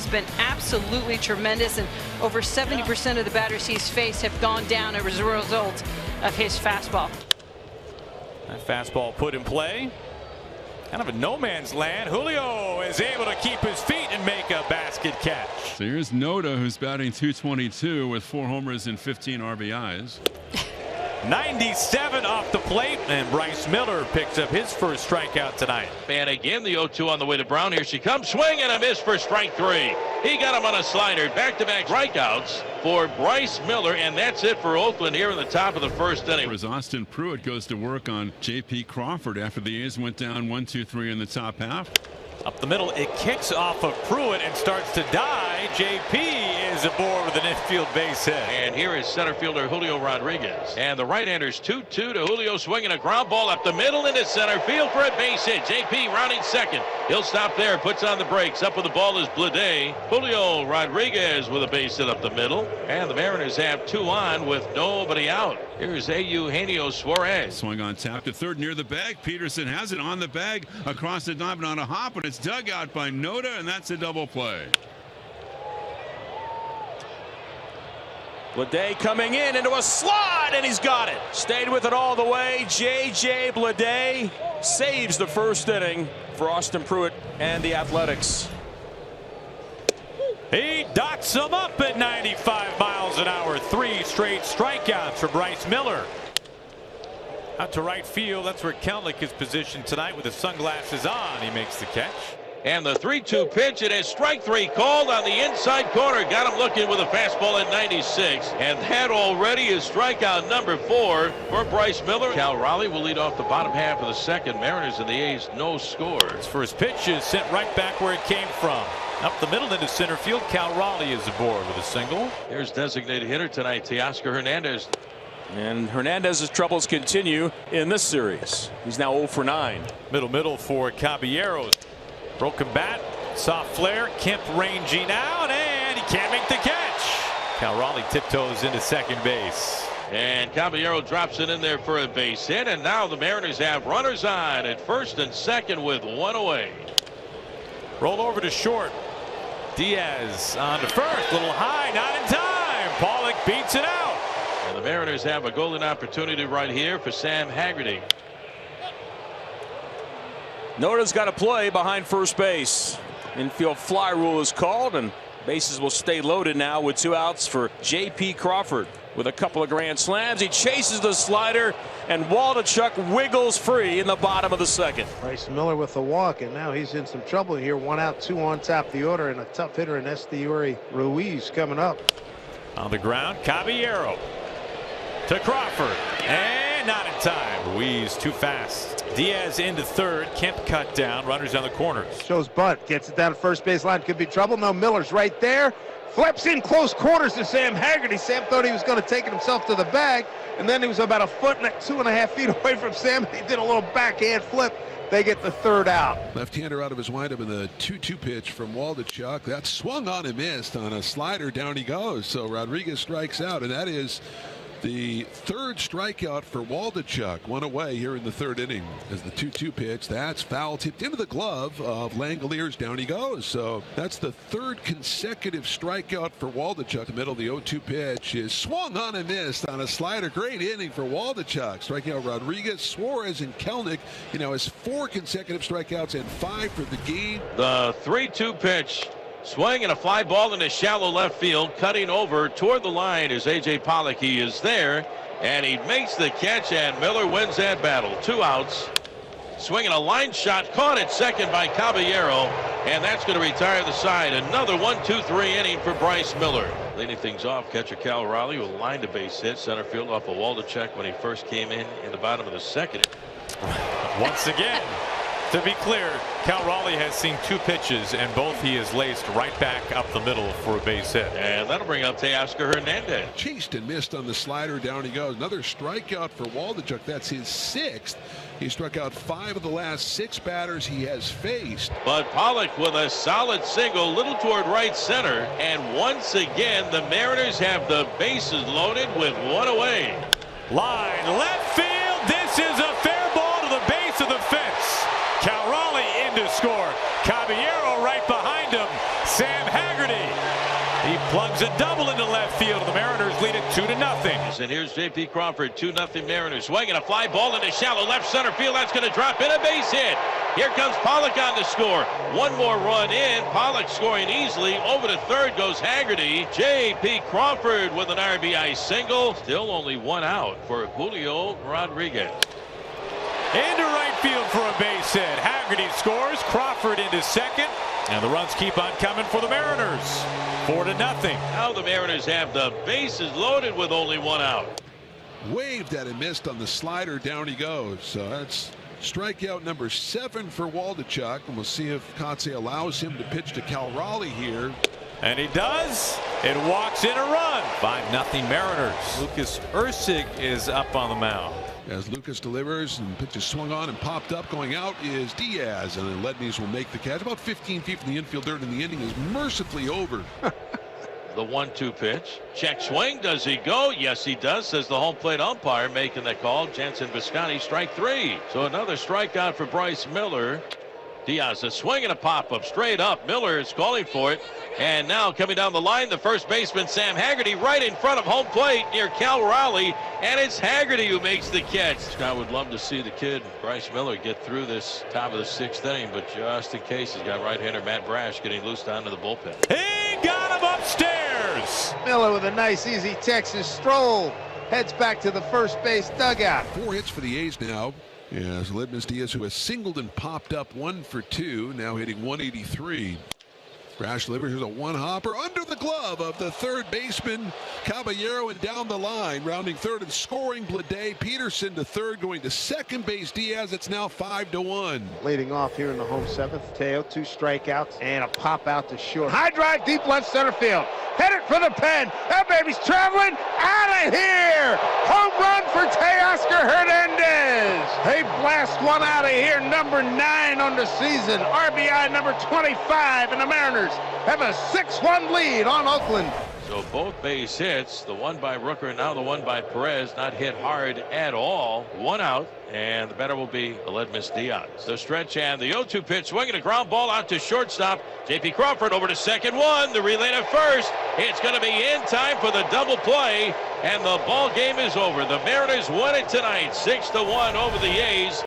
has been absolutely tremendous, and over 70% of the batters he's faced have gone down as a result of his fastball. That fastball put in play. Kind of a no man's land. Julio is able to keep his feet and make a basket catch. So here's Noda, who's batting .222 with 4 homers and 15 RBIs. 97 off the plate, and Bryce Miller picks up his first strikeout tonight. And again, the 0-2 on the way to Brown. Here she comes. Swing and a miss for strike 3. He got him on a slider. Back-to-back strikeouts for Bryce Miller, and that's it for Oakland here in the top of the first inning. As Austin Pruitt goes to work on J.P. Crawford after the A's went down 1-2-3 in the top half. Up the middle, it kicks off of Pruitt and starts to die. J.P. is aboard with an infield base hit. And here is center fielder Julio Rodriguez. And the right-hander's 2-2 to Julio, swinging a ground ball up the middle into center field for a base hit. J.P. rounding second. He'll stop there, puts on the brakes. Up with the ball is Blade. Julio Rodriguez with a base hit up the middle. And the Mariners have 2 on with nobody out. Here's Eugenio Suarez. Swung on tap to third near the bag. Peterson has it on the bag across the diamond on a hop, and it's dug out by Noda, and that's a double play. Blade coming in into a slide, and he's got it. Stayed with it all the way. J.J. Blade saves the first inning for Austin Pruitt and the Athletics. He dots him up at 95 miles an hour. 3 straight strikeouts for Bryce Miller. Out to right field. That's where Kelnick is positioned tonight with his sunglasses on. He makes the catch. And the 3-2 pitch, it is strike 3 called on the inside corner. Got him looking with a fastball at 96. And that already is strikeout number 4 for Bryce Miller. Cal Raleigh will lead off the bottom half of the second. Mariners and the A's no score. His first pitch is sent right back where it came from. Up the middle into center field. Cal Raleigh is aboard with a single. There's designated hitter tonight, Teoscar Hernandez. And Hernandez's troubles continue in this series. He's now 0 for 9. Middle for Caballeros. Broken bat, soft flare, Kemp ranging out, and he can't make the catch. Cal Raleigh tiptoes into second base. And Caballero drops it in there for a base hit, and now the Mariners have runners on at first and second with 1 away. Roll over to short. Diaz on to first, little high, not in time. Pollock beats it out. And the Mariners have a golden opportunity right here for Sam Haggerty. Noda's got to play behind first base. Infield fly rule is called, and bases will stay loaded now with 2 outs for J.P. Crawford. With a couple of grand slams, he chases the slider, and Waldichuk wiggles free in the bottom of the second. Bryce Miller with a walk, and now he's in some trouble here. 1 out, 2 on top of the order, and a tough hitter in Esteury Ruiz coming up. On the ground, Caballero to Crawford, and not in time. Ruiz too fast. Diaz into third. Kemp cut down. Runners on the corners. Shows bunt. Gets it down to first base line. Could be trouble. No, Miller's right there. Flips in close quarters to Sam Haggerty. Sam thought he was going to take it himself to the bag, and then he was about 2.5 feet away from Sam. He did a little backhand flip. They get the 3rd out. Left-hander out of his windup in the 2-2 pitch from Waldichuk. That swung on and missed on a slider. Down he goes. So Rodriguez strikes out, and that is the 3rd strikeout for Waldichuk. 1 away here in the 3rd inning as the 2-2 pitch. That's foul tipped into the glove of Langoliers. Down he goes. So that's the 3rd consecutive strikeout for Waldichuk. The middle of the 0-2 pitch is swung on and missed on a slider. Great inning for Waldichuk. Striking out Rodriguez, Suarez, and Kelnick. You know, has 4 consecutive strikeouts and 5 for the game. The 3-2 pitch. Swing and a fly ball into shallow left field. Cutting over toward the line is A.J. Pollock. He is there, and he makes the catch, and Miller wins that battle. 2 outs. Swinging a line shot, caught at second by Caballero, and that's going to retire the side. Another 1-2-3 inning for Bryce Miller. Leading things off, catcher Cal Raleigh will line to base hit center field off of Waldichuk when he first came in the bottom of the second. Once again, to be clear, Cal Raleigh has seen 2 pitches, and both he has laced right back up the middle for a base hit. And that'll bring up Teoscar Hernandez. Chased and missed on the slider. Down he goes. Another strikeout for Waldichuk. That's his 6th. He struck out 5 of the last 6 batters he has faced. But Pollock with a solid single, little toward right center. And once again, the Mariners have the bases loaded with 1 away. Line left field. This is a fair ball to the base of the fence. Cal Raleigh in to score. Caballero right behind him. Sam Haggerty. He plugs a double into left field. The Mariners lead it 2-0. And here's J.P. Crawford, 2-0 Mariners. Swinging a fly ball into shallow left center field. That's going to drop in, a base hit. Here comes Pollock on the score. One more run in. Pollock scoring easily. Over to third goes Haggerty. J.P. Crawford with an RBI single. Still only one out for Julio Rodriguez. Into right field for a base hit. Haggerty scores. Crawford into second. And the runs keep on coming for the Mariners. 4-0. Now the Mariners have the bases loaded with only one out. Waved at and missed on the slider. Down he goes. So that's strikeout number 7 for Waldichuk. And we'll see if Kotsay allows him to pitch to Cal Raleigh here. And he does. It walks in a run. 5-0 Mariners. Lucas Ursig is up on the mound. As Lucas delivers and pitches swung on and popped up. Going out is Diaz, and then Ledney's will make the catch. About 15 feet from the infield dirt, and the inning is mercifully over. The 1-2 pitch. Check swing. Does he go? Yes, he does, says the home plate umpire making the call. Jansen Visconti, strike 3. So another strikeout for Bryce Miller. Diaz a swing and a pop-up straight up. Miller is calling for it. And now coming down the line, the first baseman, Sam Haggerty, right in front of home plate near Cal Raleigh. And it's Haggerty who makes the catch. Scott would love to see the kid, Bryce Miller, get through this top of the 6th inning. But just in case, he's got right-hander Matt Brash getting loosed onto the bullpen. He got him upstairs. Miller with a nice, easy Texas stroll. Heads back to the first base dugout. 4 hits for the A's now. Yes, Ledney Diaz, who has singled and popped up 1 for 2, now hitting 183. Brash delivers. Here's a one-hopper under the glove of the third baseman Caballero, and down the line, rounding third and scoring Blade. Peterson to third, going to second base. Diaz. It's now 5-1. Leading off here in the home 7th. Teo, 2 strikeouts and a pop out to short. High drive, deep left center field. Hit it for the pen. That baby's traveling out of here. Home run for Teoscar Hernandez. They blast one out of here. Number 9 on the season. RBI number 25, and the Mariners have a 6-1 lead on Oakland. So both base hits, the one by Rooker and now the one by Perez, not hit hard at all. 1 out, and the batter will be Ledney Diaz. The stretch and the 0-2 pitch, swinging a ground ball out to shortstop. J.P. Crawford over to second one. The relay to first. It's going to be in time for the double play, and the ball game is over. The Mariners win it tonight, 6-1 over the A's.